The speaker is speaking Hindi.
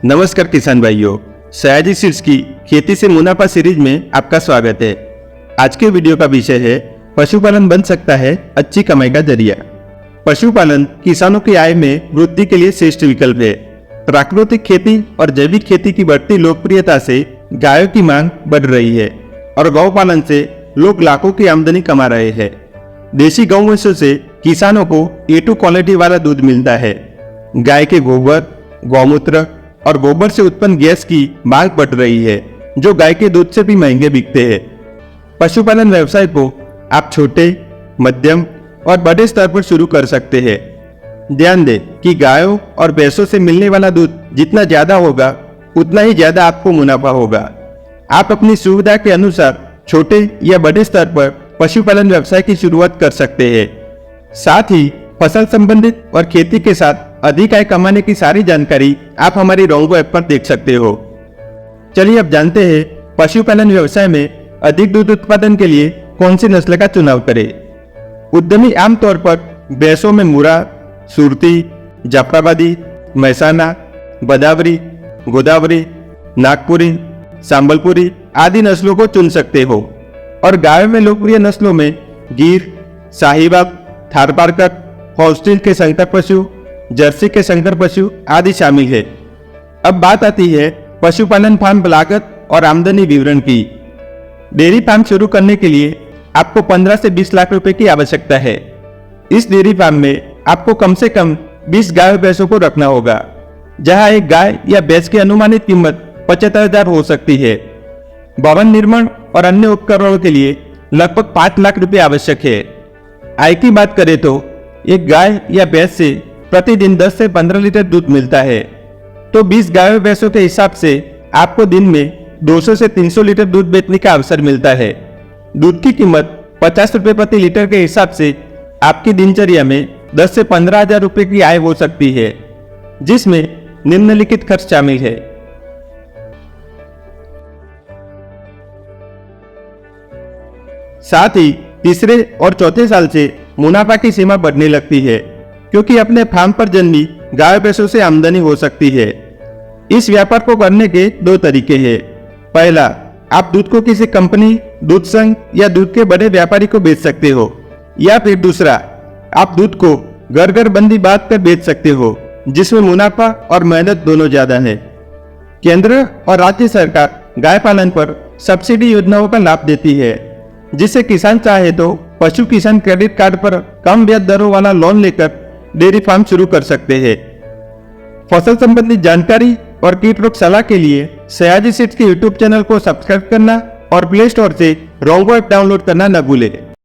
नमस्कार किसान भाइयों, सयाजी सीड्स की खेती से मुनाफा सीरीज में आपका स्वागत है। आज के वीडियो का विषय है पशुपालन बन सकता है अच्छी कमाई का जरिया। पशुपालन किसानों की आय में वृद्धि के लिए श्रेष्ठ विकल्प है। प्राकृतिक खेती और जैविक खेती की बढ़ती लोकप्रियता से गायों की मांग बढ़ रही है और गौ पालन से लोग लाखों की आमदनी कमा रहे हैं। देशी गौवंशों से किसानों को A2 क्वालिटी वाला दूध मिलता है। गाय के गोबर, गौमूत्र और गोबर से उत्पन्न गैस की मांग बढ़ रही है, जो गाय के दूध से भी महंगे बिकते हैं। पशुपालन व्यवसाय को आप छोटे, मध्यम और बड़े स्तर पर शुरू कर सकते हैं। ध्यान दें कि गायों और भैंसों से मिलने वाला दूध जितना ज्यादा होगा, उतना ही ज्यादा आपको मुनाफा होगा। आप अपनी सुविधा के अनुसार छोटे या बड़े स्तर पर पशुपालन व्यवसाय की शुरुआत कर सकते हैं। साथ ही फसल संबंधित और खेती के साथ अधिक आय कमाने की सारी जानकारी आप हमारी रोंगो ऐप पर देख सकते हो। चलिए अब जानते हैं पशुपालन व्यवसाय में अधिक दूध उत्पादन के लिए कौन सी नस्ल का चुनाव करें। उद्यमी आमतौर पर भैंसों में मुरा, सुरती, जाफराबादी, मैसाना, बदावरी, गोदावरी, नागपुरी, सांबलपुरी आदि नस्लों को चुन सकते हो और गायों में लोकप्रिय नस्लों में गिर, साहिवाल, थारपारकर, हॉल्स्टीन के संकर पशु, जर्सी के संकर पशु आदि शामिल है। अब बात आती है पशुपालन फार्म लागत और आमदनी विवरण की। डेयरी फार्म शुरू करने के लिए आपको 15 से 20 लाख रुपए की आवश्यकता है। इस डेयरी फार्म में आपको कम से कम 20 गाय भैंसों को रखना होगा, जहां एक गाय या भैंस की अनुमानित कीमत 75,000 हो सकती है। भवन निर्माण और अन्य उपकरणों के लिए लगभग 5 लाख रुपए आवश्यक है। आय की बात करें तो एक गाय या भैंस से प्रतिदिन 10 से 15 लीटर दूध मिलता है, तो 20 गायों भैंसों के हिसाब से आपको दिन में 200 से 300 लीटर दूध बेचने का अवसर मिलता है। दूध की कीमत 50 रुपए प्रति लीटर के हिसाब से आपकी दिनचर्या में 10 से 15,000 रुपए की आय हो सकती है, जिसमें निम्नलिखित खर्च शामिल है। साथ ही तीसरे और चौथे साल से मुनाफा की सीमा बढ़ने लगती है, क्योंकि अपने फार्म पर जन्मी गाय भैंसों से आमदनी हो सकती है। इस व्यापार को करने के 2 तरीके हैं। पहला, आप दूध को किसी कंपनी, दूध संघ या दूध के बड़े व्यापारी को बेच सकते हो, या फिर दूसरा, आप दूध को घर घर बंदी बांध कर बेच सकते हो, जिसमें मुनाफा और मेहनत दोनों ज्यादा है। केंद्र और राज्य सरकार गाय पालन पर सब्सिडी योजनाओं का लाभ देती है, जिससे किसान चाहे तो पशु किसान क्रेडिट कार्ड पर कम ब्याज दरों वाला लोन लेकर डेयरी फार्म शुरू कर सकते हैं। फसल संबंधी जानकारी और कीट रोग सलाह के लिए सयाजी सीड्स के YouTube चैनल को सब्सक्राइब करना और प्ले स्टोर से रोंगो ऐप डाउनलोड करना न भूलें।